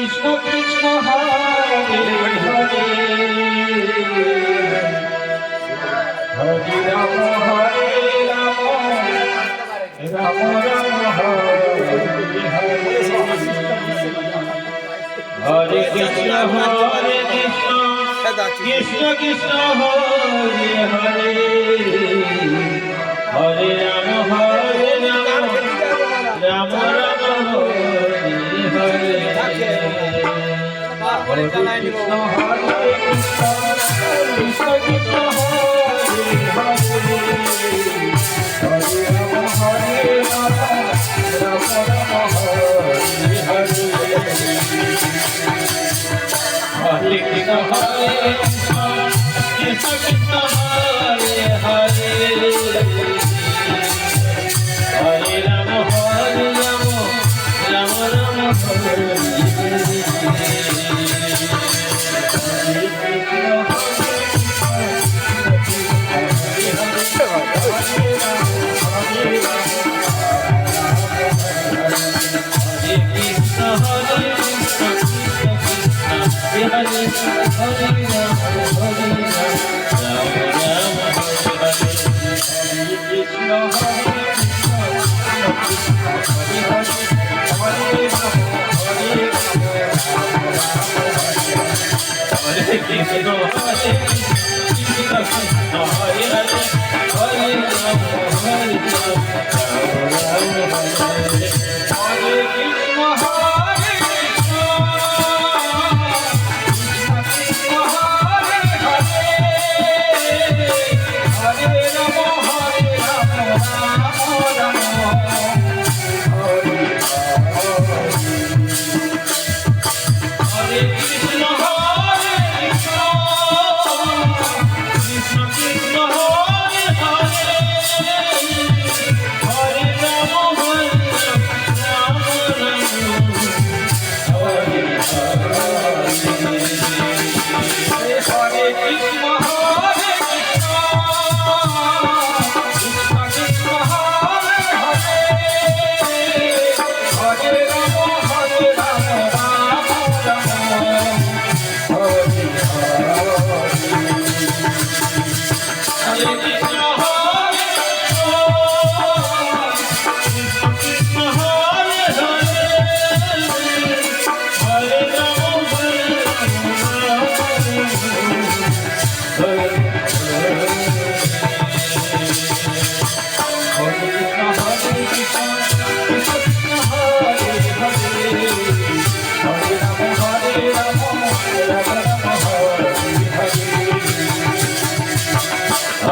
কৃষ্ণ কৃষ্ণ হরে হরে হরে রাম রাম রাম হরে হরে হরে কৃষ্ণ কৃষ্ণ কৃষ্ণ হরে হরে হরে রাম রাম রাম হরে হরে হরে কৃষ্ণ কৃষ্ণ কৃষ্ণ হরে হরে হরে রাম রাম রাম হরে হরে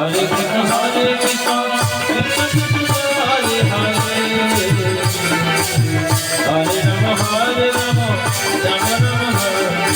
হরে কৃষ্ণ কৃষ্ণ কৃষ্ণ হরে হরে হরে রাম রাম রাম হরে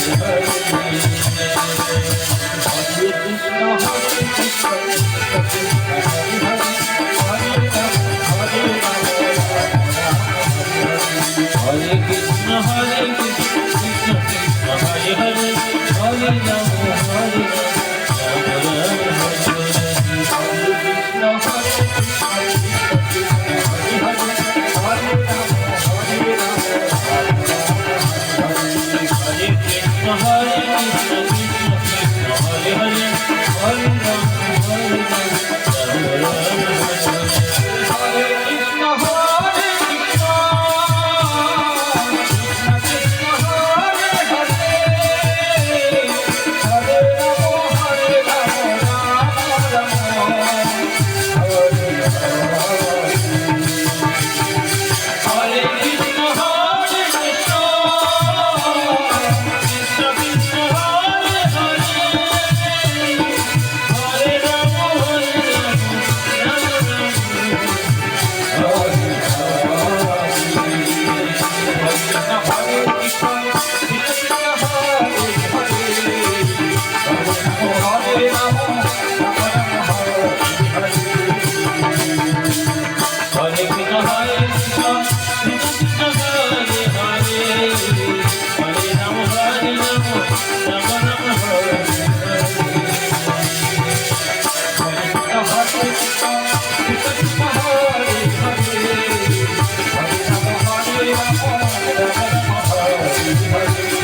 Hare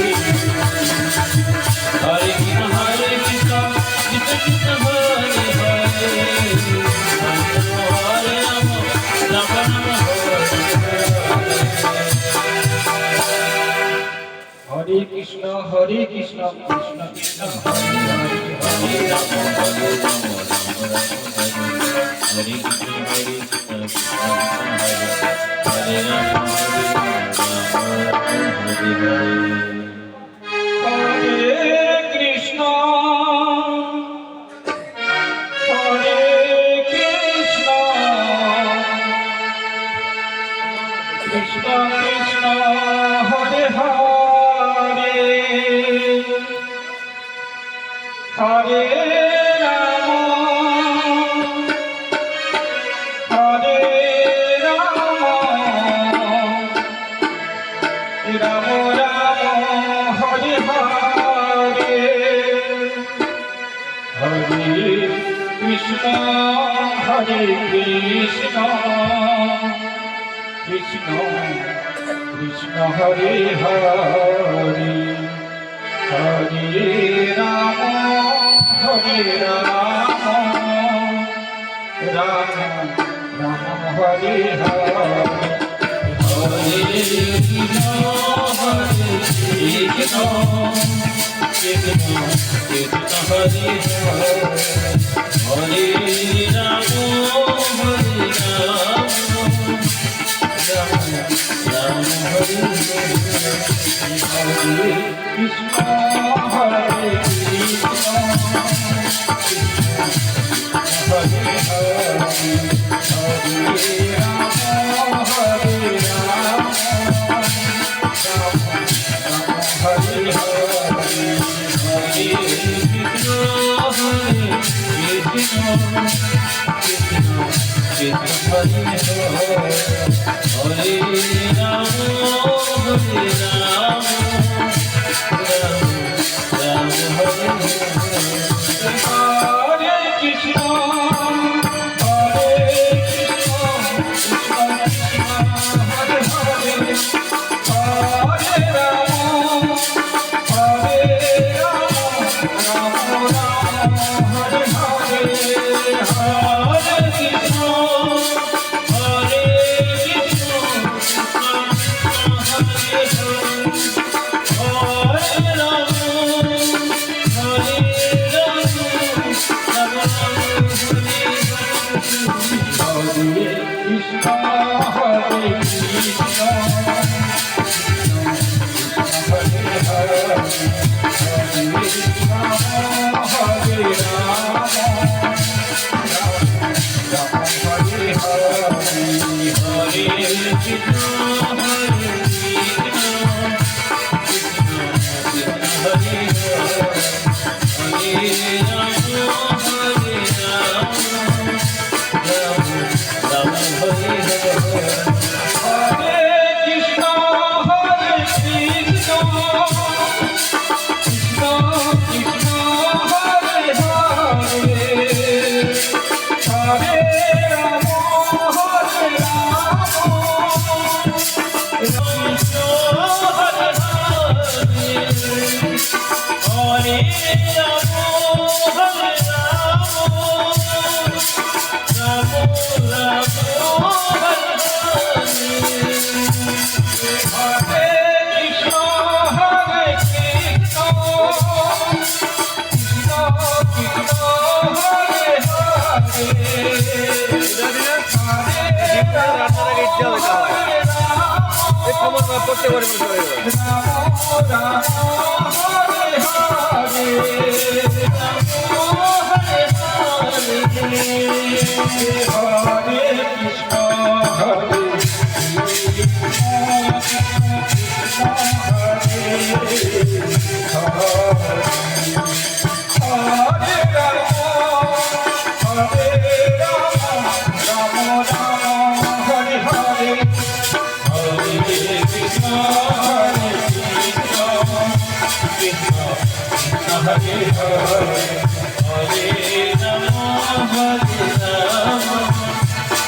Krishna Krishna Krishna Hare Hare Hare Ram হরে কৃষ্ণ হরে রাম কৃষ্ণ কৃষ্ণ হরে হরে হরে রাম হরে রাম রাম রাম হরে হরে হরে কৃষ্ণ কৃষ্ণ কৃষ্ণ কৃষ্ণ হরে হরে হরে রাম রাম রাম হরে হরে হরে কৃষ্ণ কৃষ্ণ কৃষ্ণ কৃষ্ণ হরে হরে রাম রাম হরে হরে কৃষ্ণ হরে কৃষ্ণ হরে হরে হরে রাম হরে রাম রাম হরে হরে হরে কৃষ্ণ কৃষ্ণ কৃষ্ণ হরে হরে রাম রাম হরে হরে কৃষ্ণ হরে হরে হরে রাম রাম হরে হরে হরে কৃষ্ণ করতে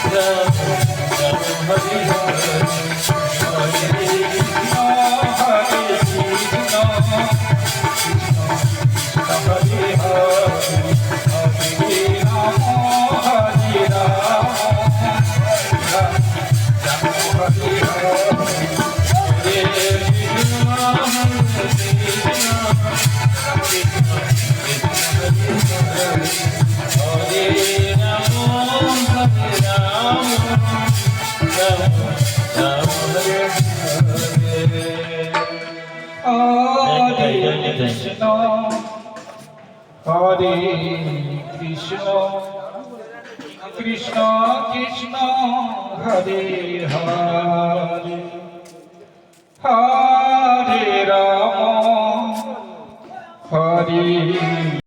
পারে Hare Ram Hare Hare Hare Krishna হরে কৃষ্ণ কৃষ্ণ কৃষ্ণ হরে হরে হরে রাম হরে